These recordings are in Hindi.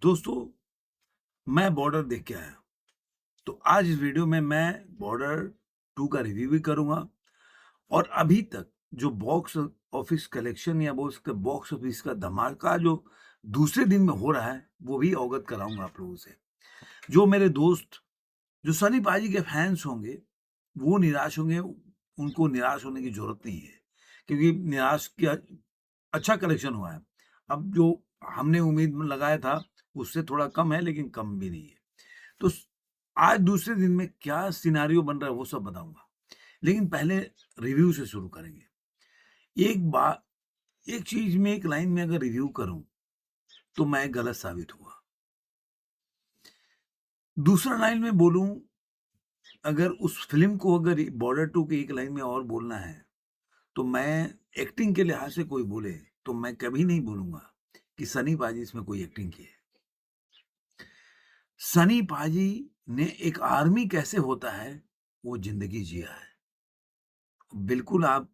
दोस्तों, मैं बॉर्डर देख के आया। तो आज इस वीडियो में मैं बॉर्डर 2 का रिव्यू भी करूँगा और अभी तक जो बॉक्स ऑफिस कलेक्शन या बोल सकते हैं बॉक्स ऑफिस का धमाका जो दूसरे दिन में हो रहा है, वो भी अवगत कराऊँगा आप लोगों से। जो मेरे दोस्त, जो सनी पाजी के फैन्स होंगे, वो निराश होंगे, उनको निराश होने की ज़रूरत नहीं है, क्योंकि निराश किया अच्छा कलेक्शन हुआ है। अब जो हमने उम्मीद में लगाया था, उससे थोड़ा कम है, लेकिन कम भी नहीं है। तो स आज दूसरे दिन में क्या सिनेरियो बन रहा है, वो सब बताऊँगा। लेकिन पहले रिव्यू से शुरू करेंगे। एक बा एक चीज़ में, एक लाइन में अगर रिव्यू करूँ, तो मैं गलत साबित हुआ। दूसरा लाइन में बोलूँ, अगर उस फ़िल्म को अगर बॉर्डर 2 की एक लाइन में और बोलना है, तो मैं एक्टिंग के लिहाज से कोई बोले, तो मैं कभी नहीं बोलूँगा कि सनी पाजी इसमें कोई एक्टिंग की है। सनी पाजी ने एक आर्मी कैसे होता है, वो ज़िंदगी जिया है। बिल्कुल, आप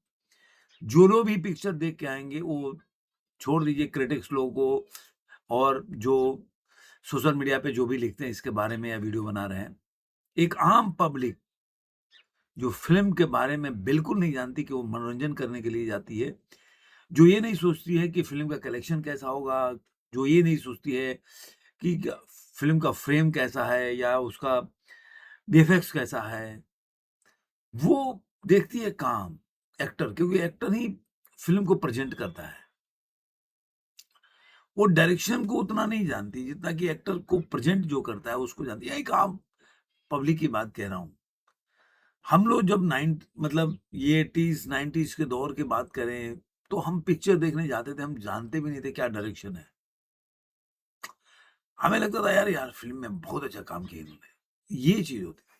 जो लोग भी पिक्चर देख के आएँगे, वो छोड़ दीजिए क्रिटिक्स लोगों को और जो सोशल मीडिया पे जो भी लिखते हैं इसके बारे में या वीडियो बना रहे हैं। एक आम पब्लिक जो फ़िल्म के बारे में बिल्कुल नहीं जानती कि वो मनोरंजन करने के लिए जाती है, जो ये नहीं सोचती है कि फ़िल्म का कलेक्शन कैसा होगा, जो ये नहीं सोचती है कि फ़िल्म का फ्रेम कैसा है या उसका वीएफएक्स कैसा है, वो देखती है काम, एक्टर, क्योंकि एक्टर ही फ़िल्म को प्रेज़ेंट करता है। वो डायरेक्शन को उतना नहीं जानती जितना कि एक्टर को प्रेज़ेंट जो करता है उसको जानती है। एक आम पब्लिक की बात कह रहा हूँ। हम लोग जब मतलब ये 80s 90s के दौर की बात करें, तो हम पिक्चर देखने जाते थे, हम जानते भी नहीं थे क्या डायरेक्शन है। हमें लगता था यार फ़िल्म में बहुत अच्छा काम किया इन्होंने, ये चीज़ होती थी।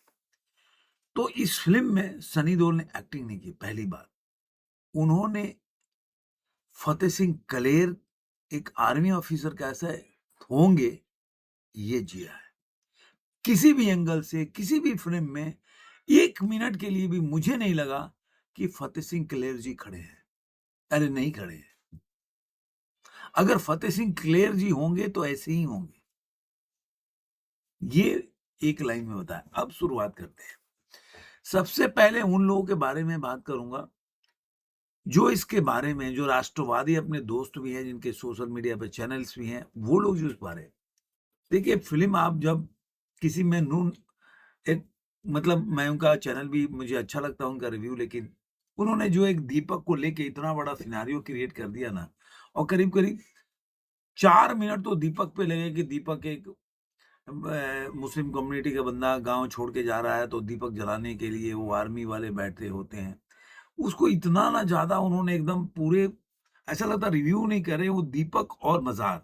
तो इस फ़िल्म में सनी देओल ने एक्टिंग नहीं की, पहली बात। उन्होंने फ़तेह सिंह कलेर एक आर्मी ऑफिसर कैसे होंगे, ये जिया है। किसी भी एंगल से, किसी भी फ़िल्म में 1 मिनट के लिए भी मुझे नहीं लगा कि फ़तेह सिंह कलेर जी खड़े हैं। अरे नहीं खड़े हैं। अगर फ़तेह सिंह कलेर जी होंगे तो ऐसे ही होंगे। ये एक लाइन में बताया। अब शुरुआत करते हैं। सबसे पहले उन लोगों के बारे में बात करूँगा, जो इसके बारे में, जो राष्ट्रवादी अपने दोस्त भी हैं, जिनके सोशल मीडिया पे चैनल्स भी हैं, वो लोग जो इस बारे में देखिए, फ़िल्म आप जब किसी में नून एक मतलब मैं उनका चैनल भी मुझे अच्छा लगता है उनका रिव्यू, लेकिन उन्होंने जो एक दीपक को लेके इतना बड़ा सिनेरियो क्रिएट कर दिया ना, और करीब-करीब 4 मिनट तो दीपक पे लगे कि दीपक एक मुस्लिम कम्युनिटी का बंदा गाँव छोड़ के जा रहा है, तो दीपक जलाने के लिए वो आर्मी वाले बैठे होते हैं। उसको इतना ना ज़्यादा उन्होंने एकदम पूरे, ऐसा लगता है रिव्यू नहीं कर रहे, वो दीपक और मज़ार,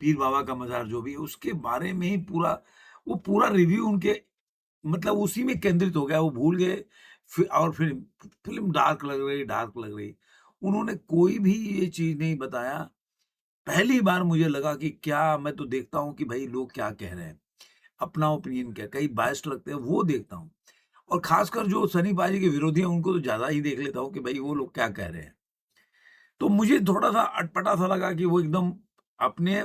पीर बाबा का मज़ार जो भी है, उसके बारे में ही पूरा वो पूरा रिव्यू उनके मतलब उसी में केंद्रित हो गया, वो भूल गए। और फिर फ़िल्म डार्क लग रही, डार्क लग रही। उन्होंने कोई भी ये चीज़ नहीं बताया। पहली बार मुझे लगा कि क्या, मैं तो देखता हूँ कि भई लोग क्या कह रहे हैं, अपना ओपिनियन क्या है, कई बायस्ड लगते हैं, वो देखता हूँ। और ख़ासकर जो सनी पाजी के विरोधी हैं, उनको तो ज़्यादा ही देख लेता हूँ कि भई वो लोग क्या कह रहे हैं। तो मुझे थोड़ा-सा अटपटा-सा लगा कि वो एकदम अपने,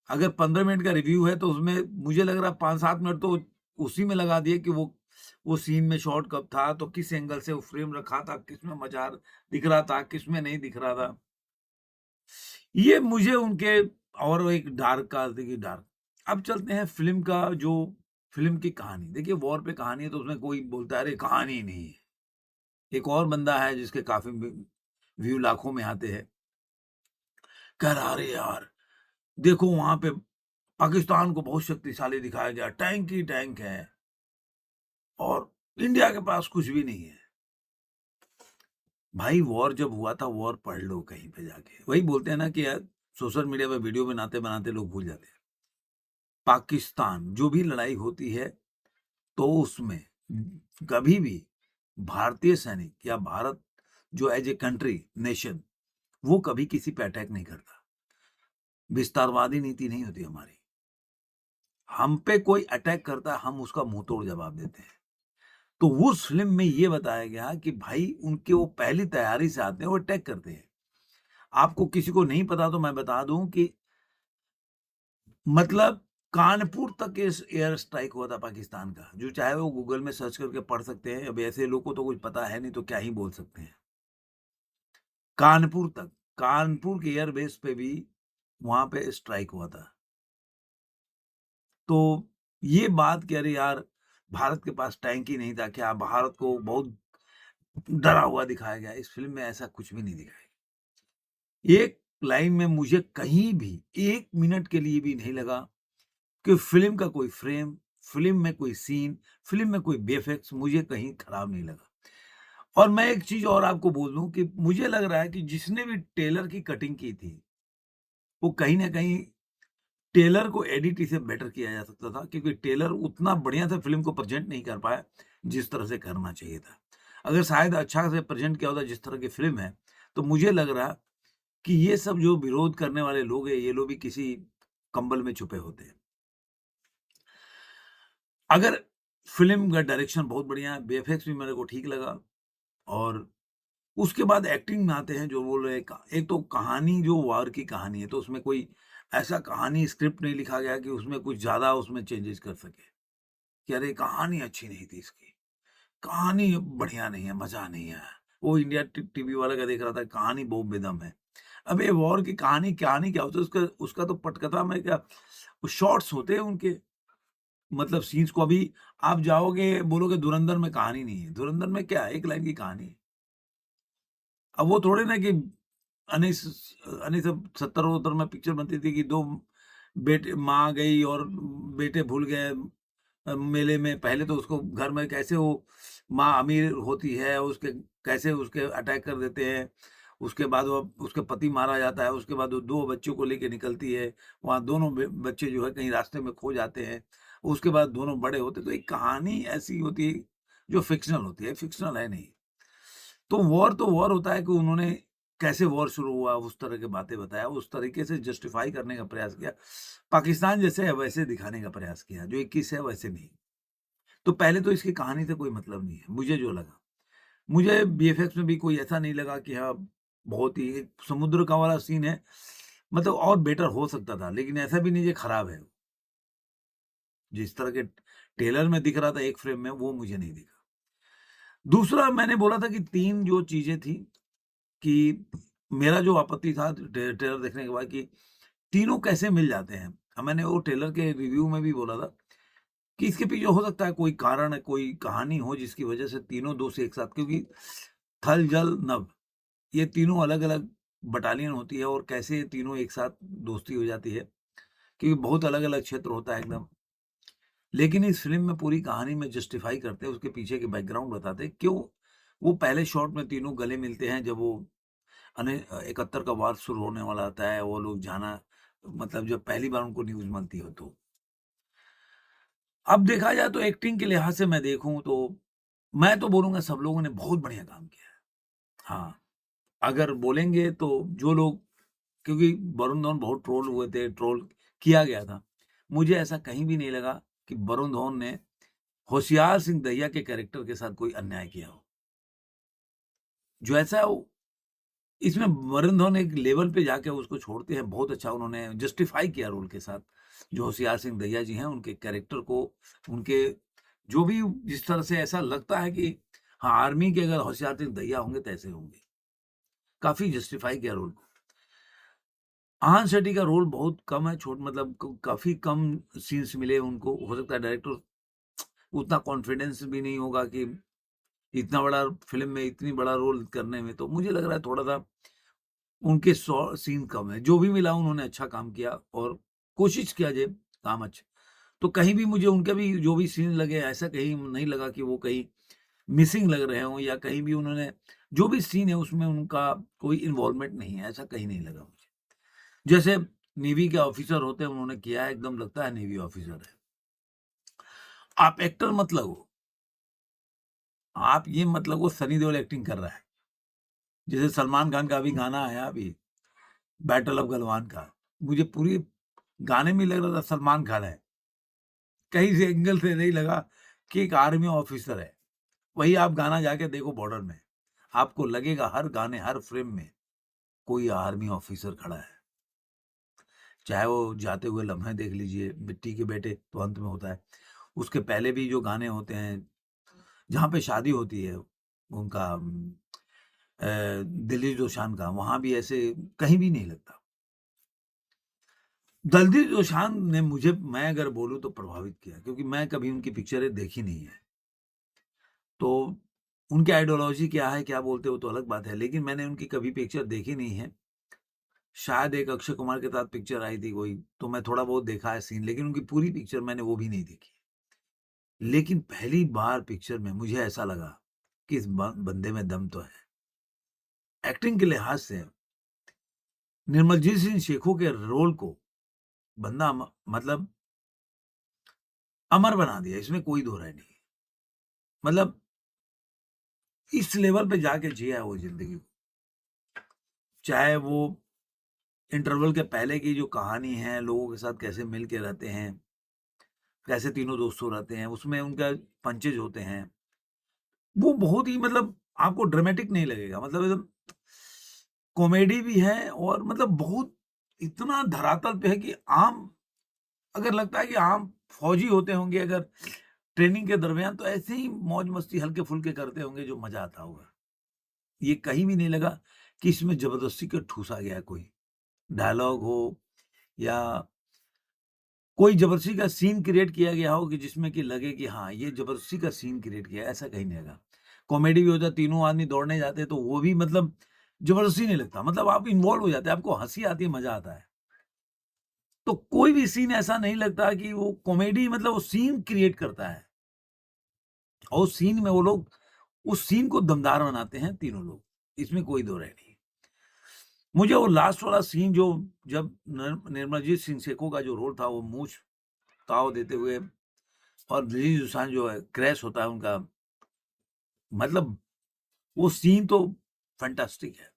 अगर 15 मिनट का रिव्यू है, तो उसमें मुझे लग रहा है 5-7 मिनट तो उसी में लगा दिए कि वो सीन में शॉट कब था, तो किस एंगल से वो फ्रेम रखा था, किसमें मज़ार दिख रहा था, किसमें नहीं दिख रहा था। ये मुझे उनके, और एक डार्क का देखिए डार्क। अब चलते हैं फ़िल्म का, जो फ़िल्म की कहानी। देखिए वॉर पे कहानी है, तो उसमें कोई बोलता है अरे कहानी ही नहीं है। एक और बंदा है जिसके काफ़ी व्यू लाखों में आते हैं, कह रहा अरे यार देखो वहाँ पे पाकिस्तान को बहुत शक्तिशाली दिखाया गया, टैंक ही टैंक है और इंडिया के पास कुछ भी नहीं है। भाई वॉर जब हुआ था, वॉर पढ़ लो कहीं पे जाके। वही बोलते हैं ना कि यार सोशल मीडिया पे वीडियो बनाते-बनाते लोग भूल जाते हैं। पाकिस्तान जो भी लड़ाई होती है, तो उसमें कभी भी भारतीय सैनिक या भारत जो एज़ ए कंट्री, नेशन, वो कभी किसी पे अटैक नहीं करता। विस्तारवादी नीति नहीं होती हमारी। हम पे कोई अटैक करता है, हम उसका मुँहतोड़ जवाब देते हैं। तो उस फ़िल्म में ये बताया गया कि भाई उनके वो पहली तैयारी से आते हैं, वो अटैक करते हैं। आपको किसी को नहीं पता तो मैं बता दूँ कि मतलब कानपुर तक इस एयर स्ट्राइक हुआ था पाकिस्तान का, जो चाहे वो गूगल में सर्च करके पढ़ सकते हैं। अब ऐसे लोग को तो कुछ पता है नहीं तो क्या ही बोल सकते हैं। कानपुर तक, कानपुर के एयरबेस पे भी वहाँ पे स्ट्राइक हुआ था। तो ये बात कि अरे यार, भारत के पास टैंक ही नहीं था क्या? भारत को बहुत डरा हुआ दिखाया गया। इस फ़िल्म में ऐसा कुछ भी नहीं दिखाया गया। एक लाइन में मुझे कहीं भी 1 मिनट के लिए भी नहीं लगा कि फ़िल्म का कोई फ्रेम, फ़िल्म में कोई सीन, फ़िल्म में कोई वीएफएक्स मुझे कहीं खराब नहीं लगा। और मैं एक चीज़ और आपको बोल दूँ कि मुझे लग रहा है कि जिसने भी टेलर की कटिंग की थी, वो कहीं न कहीं टेलर को एडिट इसे बेटर किया जा सकता था, क्योंकि टेलर उतना बढ़िया से फ़िल्म को प्रेज़ेंट नहीं कर पाया, जिस तरह से करना चाहिए था। अगर शायद अच्छा से प्रेज़ेंट किया होता जिस तरह की फ़िल्म है, तो मुझे लग रहा कि ये सब जो विरोध करने वाले लोग हैं, ये लोग भी किसी कंबल में छुपे होते हैं। अगर फ़िल्म का डायरेक्शन बहुत बढ़िया है, वीएफएक्स भी मेरे को ठीक लगा, और उसके बाद एक्टिंग में आते हैं जो बोल रहे हैं। एक तो कहानी जो वॉर की कहानी है, तो उसमें कोई ऐसा कहानी स्क्रिप्ट नहीं लिखा गया कि उसमें कुछ ज़्यादा उसमें चेंजेज़ कर सके, कि अरे कहानी अच्छी नहीं थी इसकी, कहानी बढ़िया नहीं है, मज़ा नहीं आया। वो इंडिया टीवी वाला का देख रहा था, कहानी बहुत बेदम है। अब ये वॉर की कहानी कहानी क्या होता है, उसका उसका तो पटकथा में क्या, वो शॉट्स होते हैं उनके, मतलब सीन्स को। अभी आप जाओगे बोलोगे धुरंधर में कहानी नहीं है, धुरंधर में क्या है, एक लाइन की कहानी है। अब वो थोड़े ना कि उन्नीस 1970-वत्तर में पिक्चर बनती थी कि 2 बेटे, माँ गई और बेटे भूल गए मेले में। पहले तो उसको घर में कैसे वो माँ अमीर होती है, उसके कैसे उसके अटैक कर देते हैं। उसके बाद वो उसके पति मारा जाता है, उसके बाद वो 2 बच्चों को लेके निकलती है। वहाँ दोनों बच्चे जो है कहीं रास्ते में खो जाते हैं। उसके बाद दोनों बड़े होते हैं। तो एक कहानी ऐसी होती है जो फ़िक्शनल होती है, फ़िक्शनल है नहीं। तो वॉर होता है कि उन्होंने कैसे वॉर शुरू हुआ, उस तरह की बातें बताया, उस तरीके से जस्टिफ़ाई करने का प्रयास किया। पाकिस्तान जैसे है वैसे दिखाने का प्रयास किया, जो 21 है वैसे नहीं। तो पहले तो इसकी कहानी से कोई मतलब नहीं है, मुझे जो लगा। मुझे वीएफएक्स में भी कोई ऐसा नहीं लगा कि हाँ, बहुत ही एक समुद्र का वाला सीन है, मतलब और बेटर हो सकता था, लेकिन ऐसा भी नहीं कि खराब है। जिस तरह के ट्रेलर में दिख रहा था एक फ्रेम में, वो मुझे नहीं दिखा। दूसरा मैंने बोला था कि 3 जो चीज़ें थी, कि मेरा जो आपत्ति था ट्रेलर देखने के बाद, कि तीनों कैसे मिल जाते हैं। मैंने वो ट्रेलर के रिव्यू में भी बोला था कि इसके पीछे हो सकता है कोई कारण, कोई कहानी हो जिसकी वजह से तीनों दोस्त एक साथ, क्योंकि थल, जल, नभ, ये तीनों अलग-अलग बटालियन होती है, और कैसे ये तीनों एक साथ दोस्ती हो जाती है, क्योंकि बहुत अलग-अलग क्षेत्र होता है एकदम। लेकिन इस फ़िल्म में पूरी कहानी में जस्टिफ़ाई करते हैं, उसके पीछे के बैकग्राउंड बताते हैं, क्यों वो पहले शॉट में तीनों गले मिलते हैं जब वो 71 का वार शुरू होने वाला होता है, वो लोग जाना, मतलब जब पहली बार उनको न्यूज़ मिलती हो तो। अब देखा जाए तो एक्टिंग के लिहाज से मैं देखूँ तो, मैं तो बोलूँगा सब लोगों ने बहुत बढ़िया काम किया है। हाँ, अगर बोलेंगे तो जो लोग, क्योंकि वरुण धवन बहुत ट्रोल हुए थे, ट्रोल किया गया था। मुझे ऐसा कहीं भी नहीं लगा कि वरुण धवन ने होशियार सिंह दहिया के कैरेक्टर के साथ कोई अन्याय किया हो। जो ऐसा वो इसमें वरुण धवन एक लेवल पे जाके उसको छोड़ते हैं, बहुत अच्छा उन्होंने जस्टिफाई किया रोल के साथ। जो होशियार सिंह दहिया जी हैं, उनके कैरेक्टर को, उनके जो भी जिस तरह से ऐसा लगता है कि हाँ, आर्मी के अगर होशियार सिंह दहिया होंगे तो ऐसे होंगे। काफ़ी जस्टिफाई किया रोल को। आहान शेट्टी का रोल बहुत कम है, मतलब काफ़ी कम सीन्स मिले उनको। हो सकता है डायरेक्टर उतना कॉन्फिडेंस भी नहीं होगा कि इतना बड़ा फ़िल्म में इतनी बड़ा रोल करने में, तो मुझे लग रहा है थोड़ा-सा उनके 100 सीन कम है। जो भी मिला उन्होंने अच्छा काम किया, और कोशिश किया जाए काम अच्छा। तो कहीं भी मुझे उनके भी जो भी सीन लगे, ऐसा कहीं नहीं लगा कि वो कहीं मिसिंग लग रहे हों, या कहीं भी उन्होंने जो भी सीन है उसमें उनका कोई इन्वॉल्वमेंट नहीं है, ऐसा कहीं नहीं लगा मुझे। जैसे नेवी के ऑफिसर होते हैं, उन्होंने किया है, एकदम लगता है नेवी ऑफिसर है। आप एक्टर मत लगो, आप ये मत लगो सनी देओल एक्टिंग कर रहा है। जैसे सलमान खान का अभी गाना आया अभी, बैटल ऑफ गलवान का, मुझे पूरी गाने में लग रहा था सलमान खान है। कहीं से एंगल से नहीं लगा कि एक आर्मी ऑफिसर है। वही आप गाना जाके देखो बॉर्डर में, आपको लगेगा हर गाने, हर फ्रेम में कोई आर्मी ऑफिसर खड़ा है। चाहे वो जाते हुए लम्हे देख लीजिए, मिट्टी के बेटे तो अंत में होता है। उसके पहले भी जो गाने होते हैं, जहाँ पे शादी होती है उनका दिलजीत दोसांझ का, वहाँ भी ऐसे कहीं भी नहीं लगता। दलजीत दोसांझ ने मुझे, मैं अगर बोलूँ तो प्रभावित किया, क्योंकि मैं कभी उनकी पिक्चरें देखी नहीं है। तो उनकी आइडियोलॉजी क्या है, क्या बोलते हैं वो तो अलग बात है, लेकिन मैंने उनकी कभी पिक्चर देखी नहीं है। शायद एक अक्षय कुमार के साथ पिक्चर आई थी कोई, तो मैं थोड़ा बहुत देखा है सीन, लेकिन उनकी पूरी पिक्चर मैंने वो भी नहीं देखी। लेकिन पहली बार पिक्चर में मुझे ऐसा लगा कि इस बंदे में दम तो है। एक्टिंग के लिहाज से निर्मलजीत सिंह शेखो के रोल को बंदा मतलब अमर बना दिया, इसमें कोई दो राय नहीं है। मतलब इस लेवल पे जाके जिया है वो जिंदगी को। चाहे वो इंटरवल के पहले की जो कहानी है, लोगों के साथ कैसे मिल के रहते हैं, कैसे तीनों दोस्तों रहते हैं, उसमें उनका पंचेज होते हैं, वो बहुत ही मतलब आपको ड्रामेटिक नहीं लगेगा, मतलब एकदम कॉमेडी भी है, और मतलब बहुत इतना धरातल पे है कि आम, अगर लगता है कि आम फौजी होते होंगे अगर ट्रेनिंग के दरमियान, तो ऐसे ही मौज मस्ती हल्के फुल्के करते होंगे जो मजा आता होगा। ये कहीं भी नहीं लगा कि इसमें जबरदस्ती का ठूसा गया है कोई डायलॉग हो, या कोई जबरदस्ती का सीन क्रिएट किया गया हो कि जिसमें कि लगे कि हाँ, ये जबरदस्ती का सीन क्रिएट किया है, ऐसा कहीं नहीं लगा। कॉमेडी भी होता है, तीनों आदमी दौड़ने जाते हैं तो वो भी मतलब जबरदस्ती नहीं लगता, मतलब आप इन्वॉल्व हो जाते हैं, आपको हँसी आती है, मज़ा आता है। तो कोई भी सीन ऐसा नहीं लगता कि वो कॉमेडी, मतलब वो सीन क्रिएट करता है, और उस सीन में वो लोग उस सीन को दमदार बनाते हैं तीनों लोग, इसमें कोई दो राय नहीं। मुझे वो लास्ट वाला सीन जो, जब निर्मलजीत सिंह सेखो का जो रोल था, वो मूंछ ताव देते हुए और दिल्ली दोसांझ जो है क्रैश होता है उनका, मतलब वो सीन तो फैंटास्टिक है।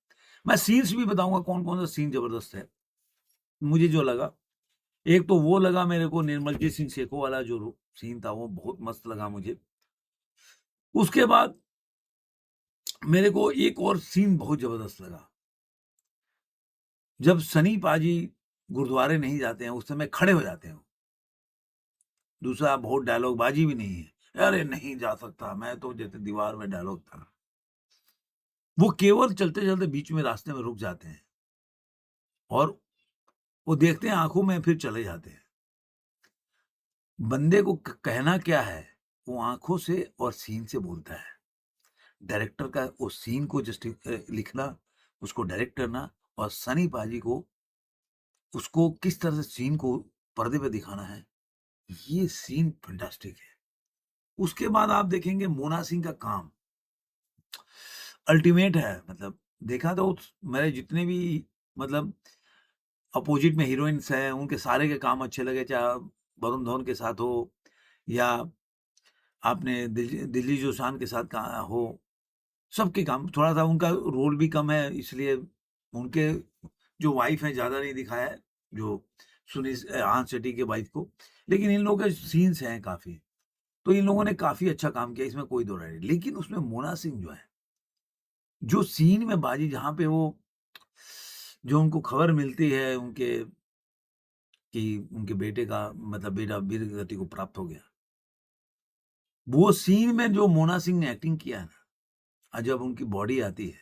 मैं सीन्स भी बताऊंगा कौन कौन सा सीन जबरदस्त है मुझे जो लगा। एक तो वो लगा मेरे को, निर्मलजीत सिंह सेखो वाला जो सीन था वो बहुत मस्त लगा मुझे। उसके बाद मेरे को एक और सीन बहुत जबरदस्त लगा, जब सनी पाजी गुरुद्वारे नहीं जाते हैं, उस समय खड़े हो जाते हैं। दूसरा बहुत डायलॉग बाजी भी नहीं है, अरे नहीं जा सकता मैं तो, जैसे दीवार में डायलॉग था। वो केवल चलते-चलते बीच में रास्ते में रुक जाते हैं, और वो देखते हैं आँखों में, फिर चले जाते हैं। बंदे को कहना क्या है, वो आँखों से और सीन से बोलता है। डायरेक्टर का उस सीन को लिखना, उसको डायरेक्ट करना, और सनी पाजी को उसको किस तरह से सीन को पर्दे पे दिखाना है, ये सीन फैंटास्टिक है। उसके बाद आप देखेंगे मोना सिंह का काम अल्टीमेट है, मतलब देखा तो मेरे जितने भी मतलब अपोजिट में हीरोइन्स हैं, उनके सारे के काम अच्छे लगे, चाहे वरुण धवन के साथ हो, या आपने दिल्ली दोसांझ के साथ कहा हो, सबके काम, थोड़ा-सा उनका रोल भी कम है, इसलिए उनके जो वाइफ है ज़्यादा नहीं दिखाया है, जो आन शेट्टी की वाइफ को, लेकिन इन लोगों के सीन्स हैं काफ़ी, तो इन लोगों ने काफ़ी अच्छा काम किया, इसमें कोई दो राय नहीं। लेकिन उसमें मोना सिंह जो है, जो सीन में बाजी, जहाँ पे वो, जो उनको खबर मिलती है उनके, कि उनके बेटे का मतलब बेटा वीर गति को प्राप्त हो गया। वो सीन में जो मोना सिंह ने एक्टिंग किया है ना, जब उनकी बॉडी आती है,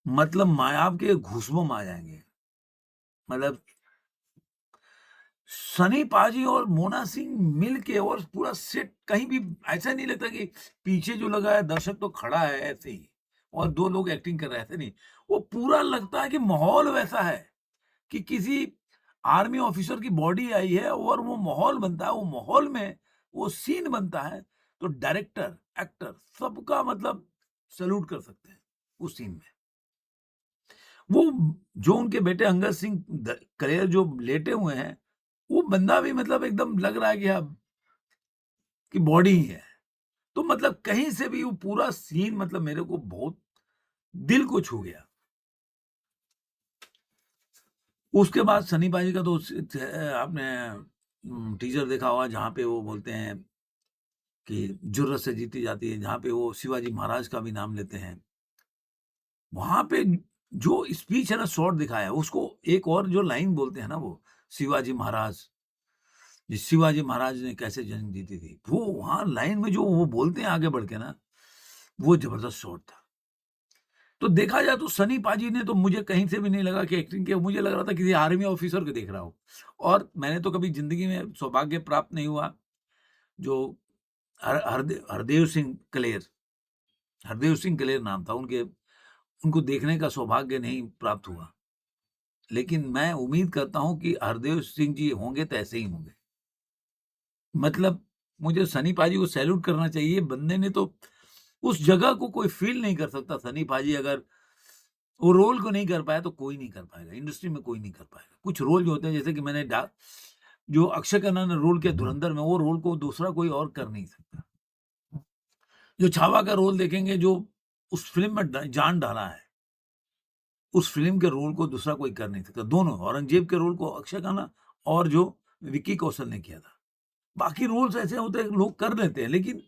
मतलब मायाब के घुसमो आ जाएँगे। मतलब सनी पाजी और मोना सिंह मिल के, और पूरा सेट कहीं भी ऐसा नहीं लगता कि पीछे जो लगा है दर्शक तो खड़ा है ऐसे ही, और 2 लोग एक्टिंग कर रहे हैं, ऐसे नहीं। वो पूरा लगता है कि माहौल वैसा है कि किसी आर्मी ऑफिसर की बॉडी आई है, और वो माहौल बनता है, वो माहौल में वो सीन बनता है, तो डायरेक्टर, एक्टर सबका मतलब सैल्यूट कर सकते हैं उस सीन में। वो जो उनके बेटे अंगद सिंह कलेर जो लेटे हुए हैं, वो बंदा भी मतलब एकदम लग रहा है कि हाँ, कि बॉडी ही है। तो मतलब कहीं से भी वो पूरा सीन मतलब मेरे को बहुत दिल को छू गया। उसके बाद सनी पाजी का तो आपने टीजर देखा होगा, जहाँ पे वो बोलते हैं कि जुर्रत से जीती जाती है, जहाँ पे वो शिवाजी महाराज का भी नाम लेते हैं। वहाँ पे जो स्पीच है ना शॉर्ट दिखाया है, उसको एक और जो लाइन बोलते हैं ना वो शिवाजी महाराज, जी शिवाजी महाराज ने कैसे जंग जीती थी, वो वहाँ लाइन में जो वो बोलते हैं आगे बढ़ के ना, वो जबरदस्त शॉट था। तो देखा जाए तो सनी पाजी ने तो मुझे कहीं से भी नहीं लगा कि एक्टिंग किया, मुझे लग रहा था किसी आर्मी ऑफिसर को देख रहा हूँ। और मैंने तो कभी ज़िंदगी में सौभाग्य प्राप्त नहीं हुआ, जो हरदेव सिंह कलेर, हरदेव सिंह कलेर नाम था उनके, उनको देखने का सौभाग्य नहीं प्राप्त हुआ। लेकिन मैं उम्मीद करता हूँ कि हरदेव सिंह जी होंगे तो ऐसे ही होंगे। मतलब मुझे सनी पाजी को सैल्यूट करना चाहिए, बंदे ने तो उस जगह को कोई फ़ील नहीं कर सकता। सनी पाजी अगर वो रोल को नहीं कर पाया तो कोई नहीं कर पाएगा, इंडस्ट्री में कोई नहीं कर पाएगा। कुछ रोल जो होते हैं जैसे कि मैंने डा जो अक्षय खन्ना ने रोल किया धुरंधर में, वो रोल को दूसरा कोई और कर नहीं सकता। जो छावा का रोल देखेंगे, जो उस फ़िल्म में ड जान डाला है, उस फ़िल्म के रोल को दूसरा कोई कर नहीं सकता। दोनों औरंगज़ेब के रोल को अक्षय खन्ना और जो विक्की कौशल ने किया था। बाकी रोल्स ऐसे होते हैं लोग कर लेते हैं, लेकिन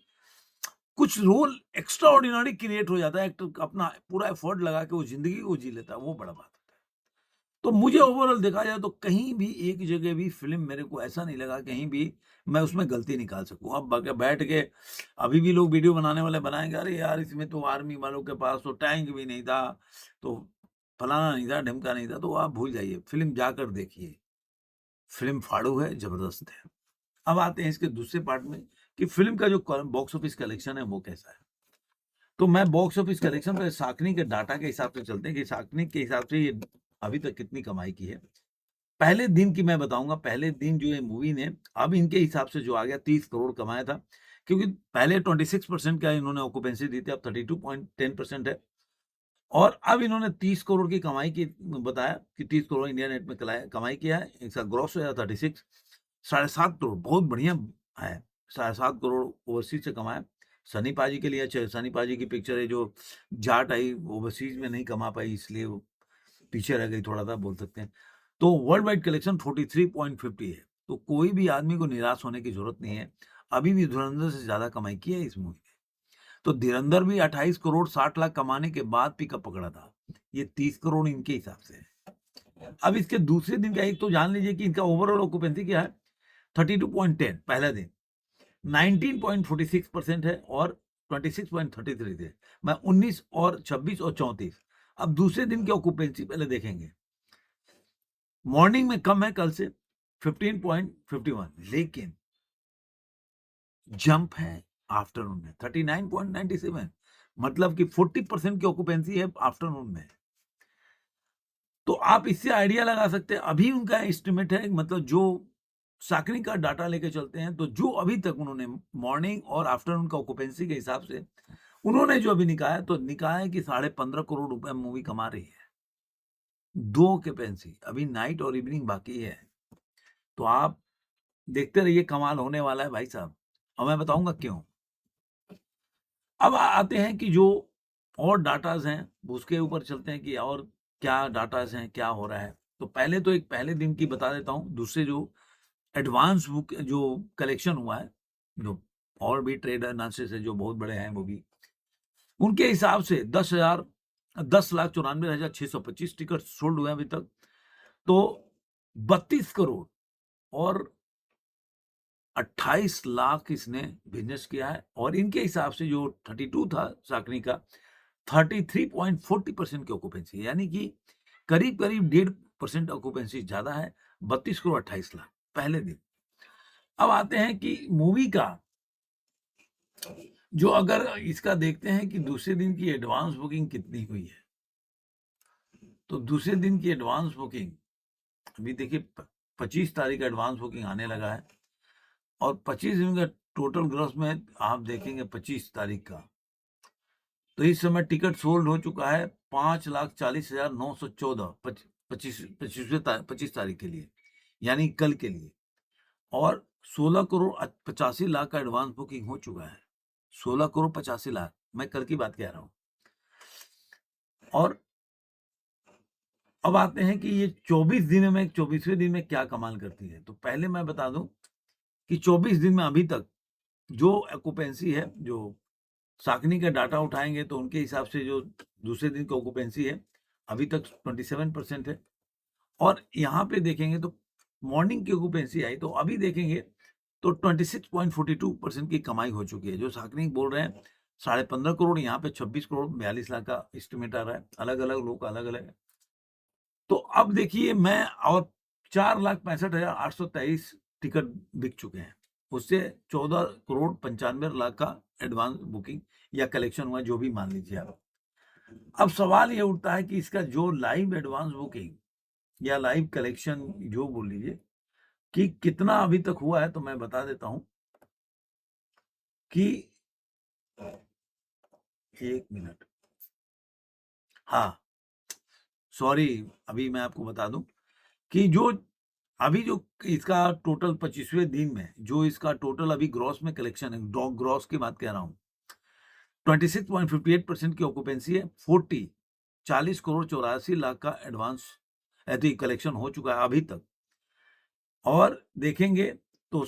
कुछ रोल एक्स्ट्रा ऑर्डिनरी क्रिएट हो जाता है, एक्टर अपना पूरा एफर्ट लगा के वो ज़िंदगी को जी लेता है, वो बड़ा बात होता है। तो मुझे ओवरऑल देखा जाए तो कहीं भी एक जगह भी फ़िल्म मेरे को ऐसा नहीं लगा कहीं भी मैं उसमें गलती निकाल सकूँ। अब बग बैठ के अभी भी लोग वीडियो बनाने वाले बनाएँगे, अरे यार इसमें तो आर्मी वालों के पास तो टैंक भी नहीं था, तो फलाना नहीं था, ढिमका नहीं था, तो आप भूल जाइए, फ़िल्म जाकर देखिए। फ़िल्म फाड़ू है, ज़बरदस्त है। अब आते हैं इसके दूसरे पार्ट में कि फ़िल्म का जो क बॉक्स ऑफिस कलेक्शन है वो कैसा है। तो मैं बॉक्स ऑफिस कलेक्शन पे साकनी के डाटा के हिसाब से चलते हैं कि साकनी के हिसाब से ये अभी तक कितनी कमाई की है। पहले दिन की मैं बताऊँगा, पहले दिन जो ये मूवी ने अब इनके हिसाब से जो आ गया 30 करोड़ कमाया था, क्योंकि पहले 26% का इन्होंने ऑक्यूपेंसी दी थी, अब 32.10% है। और अब इन्होंने 30 करोड़ की कमाई की बताया कि 30 करोड़ इंडिया नेट में कमाई किया है। इसका ग्रॉस हो जाता 36 साढ़े 7 करोड़ बहुत बढ़िया है। साढ़े 7 करोड़ ओवरसीज़ से कमाया। सनी पाजी के लिए अच्छा है, सनी पाजी की पिक्चर है जो जाट आई ओवरसीज़ में नहीं कमा पाई, इसलिए वो पीछे रह गई थोड़ा-सा बोल सकते हैं। तो वर्ल्ड वाइड कलेक्शन 43.50 है। तो कोई भी आदमी को निराश होने की ज़रूरत नहीं है। अभी भी धुरंधर से ज़्यादा कमाई की है इस मूवी ने। तो धुरंधर भी 28 करोड़ 60 लाख कमाने के बाद पिकअप पकड़ा था। ये 30 करोड़ इनके हिसाब से है। अब इसके दूसरे दिन का एक तो जान लीजिए कि इनका ओवरऑल ऑक्यूपेंसी क्या है, 32.10 पहला दिन, 19.46% है और 26.33 थे। मैं 19 और 26 और 34। अब दूसरे दिन की ऑक्यूपेंसी पहले देखेंगे। मॉर्निंग में कम है कल से 15.51, लेकिन जंप है आफ्टरनून में 39.97, मतलब कि 40% की ऑक्यूपेंसी है आफ्टरनून में। तो आप इससे आइडिया लगा सकते हैं, अभी उनका एस्टिमेट है, मतलब जो साकनी का डाटा लेके चलते हैं, तो जो अभी तक उन्होंने मॉर्निंग और आफ्टरनून का ऑक्यूपेंसी के हिसाब से उन्होंने जो अभी निकाला, तो निकाला है कि 15.5 करोड़ रुपए मूवी कमा रही है। 2 ऑक्यूपेंसी, अभी नाइट और इवनिंग बाकी है। तो आप देखते रहिए, कमाल होने वाला है भाई साहब, और मैं बताऊँगा क्यों। अब आते हैं कि जो और डाटाज़ हैं, उसके ऊपर चलते हैं कि और क्या डाटाज़ हैं, क्या हो रहा है। तो पहले तो एक पहले दिन की बता देता हूँ, दूसरे जो एडवांस बुक जो कलेक्शन हुआ है, जो और भी ट्रेड एनालिसिस है जो बहुत बड़े हैं वो भी, उनके हिसाब से 10,94,625 टिकट सोल्ड हुए हैं अभी तक। तो 32 करोड़ और 28 लाख इसने बिज़नेस किया है, और इनके हिसाब से जो 32 था साकनी का, 33.40% की ऑक्यूपेंसी, यानी कि करीब-करीब 1.5% ऑक्यूपेंसी ज़्यादा है, 32 करोड़ 28 लाख पहले दिन। अब आते हैं कि मूवी का जो अगर इसका देखते हैं कि दूसरे दिन की एडवांस बुकिंग कितनी हुई है। तो दूसरे दिन की एडवांस बुकिंग अभी देखिए 25 तारीख एडवांस बुकिंग आने लगा है, और 25 दिन का टोटल ग्रॉस में आप देखेंगे 25 तारीख का, तो इस समय टिकट सोल्ड हो चुका है 5,40,914 25 तारीख के लिए, यानी कल के लिए। और 16 करोड़ 85 लाख का एडवांस बुकिंग हो चुका है। 16 करोड़ 85 लाख, मैं कल की बात कह रहा हूँ। और अब आते हैं कि ये 24 दिनों में 24वें दिन में क्या कमाल करती है। तो पहले मैं बता दूं कि 24 दिन में अभी तक जो ऑक्यूपेंसी है, जो साकनी का डाटा उठाएंगे तो उनके हिसाब से जो दूसरे दिन की ऑक्यूपेंसी है अभी तक 27% है। और यहाँ पे देखेंगे तो मॉर्निंग की ऑक्यूपेंसी आई तो अभी देखेंगे तो 26.42% की कमाई हो चुकी है। जो साकनिक बोल रहे हैं 15.5 करोड़, यहाँ पे 26 करोड़ 42 लाख का एस्टिमेट आ रहा है। अलग-अलग लोग अलग-अलग है। तो अब देखिए मैं और 4,65,823 टिकट बिक चुके हैं। उससे 14 करोड़ 95 लाख का एडवांस बुकिंग या कलेक्शन हुआ, जो भी मान लीजिए आप। अब सवाल ये उठता है कि इसका जो लाइव एडवांस बुकिंग या लाइव कलेक्शन जो बोल लीजिए कि कितना अभी तक हुआ है, तो मैं बता देता हूं कि 1 मिनट, हाँ, सॉरी, अभी मैं आपको बता दूं कि जो अभी जो इसका टोटल 25वें दिन में जो इसका टोटल अभी ग्रॉस में कलेक्शन है, ग्रॉस की बात कह रहा हूं, 26.58% की ऑक्यूपेंसी है। 40 करोड़ 84 लाख का एडवांस ऐसे कलेक्शन हो चुका है अभी तक। और देखेंगे तो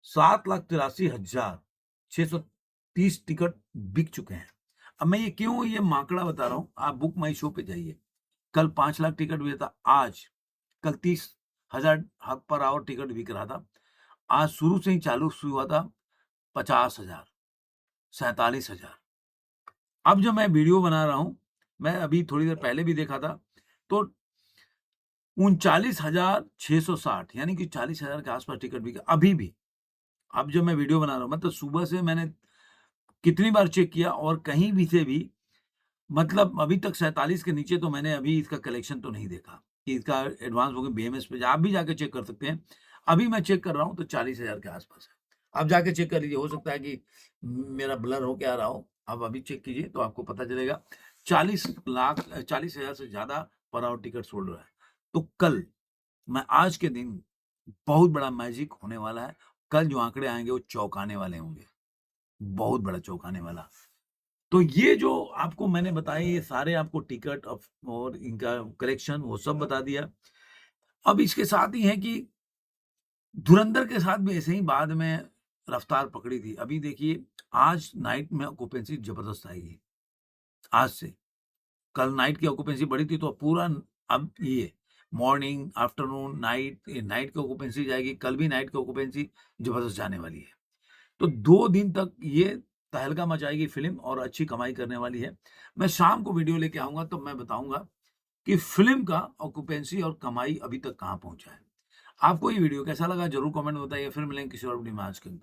7,83,630 टिकट बिक चुके हैं। अब मैं ये क्यों ये मांकड़ा बता रहा हूं, आप बुक माई शो पे जाइए। कल 5 लाख टिकट बिका था, आज कल 30,000 पर आवर टिकट बिक रहा था। आज शुरू से ही चालू हुआ था 50,000, 47,000। अब जो मैं वीडियो बना रहा हूं, मैं अभी थोड़ी देर पहले भी देखा था तो 39,660 यानी कि 40,000 के आसपास टिकट बिका अभी भी। अब जो मैं वीडियो बना रहा हूं, मतलब सुबह से मैंने कितनी बार चेक किया और कहीं भी से भी मतलब अभी तक 47 के नीचे तो मैंने अभी इसका कलेक्शन तो नहीं देखा कि इसका एडवांस बुकिंग बीएमएस पे आप भी जाके चेक कर सकते हैं। अभी मैं चेक कर रहा हूं तो 40,000 के आसपास है। आप जाके चेक कर लीजिए, हो सकता है कि मेरा ब्लर हो के आ रहा हो। आप अभी चेक कीजिए तो आपको पता चलेगा 40,000 से ज्यादा पर आवर टिकट सोल्ड रहा है। तो कल मैं आज के दिन बहुत बड़ा मैजिक होने वाला है। कल जो आंकड़े आएंगे वो चौंकाने वाले होंगे, बहुत बड़ा चौंकाने वाला। तो ये जो आपको मैंने बताए ये सारे आपको टिकट और इनका कलेक्शन वो सब बता दिया। अब इसके साथ ही है कि धुरंधर के साथ भी ऐसे ही बाद में रफ्तार पकड़ी थी। अभी देखिए आज नाइट में ऑक्यूपेंसी जबरदस्त आएगी आज से। कल नाइट की ऑक्यूपेंसी बढ़ी थी तो पूरा अब ये मॉर्निंग, आफ्टरनून, नाइट की ऑक्यूपेंसी जाएगी। कल भी नाइट की ऑक्यूपेंसी जबरदस्त जाने वाली है। तो 2 दिन तक ये तहलका मचाएगी फ़िल्म और अच्छी कमाई करने वाली है। मैं शाम को वीडियो लेके आऊँगा तो मैं बताऊँगा कि फ़िल्म का ऑक्यूपेंसी और कमाई अभी तक कहाँ पहुँचा है। आपको ये वीडियो कैसा लगा ज़रूर कमेंट में बताइए। फिर मिलेंगे किसी और वीडियो में आज के लिए।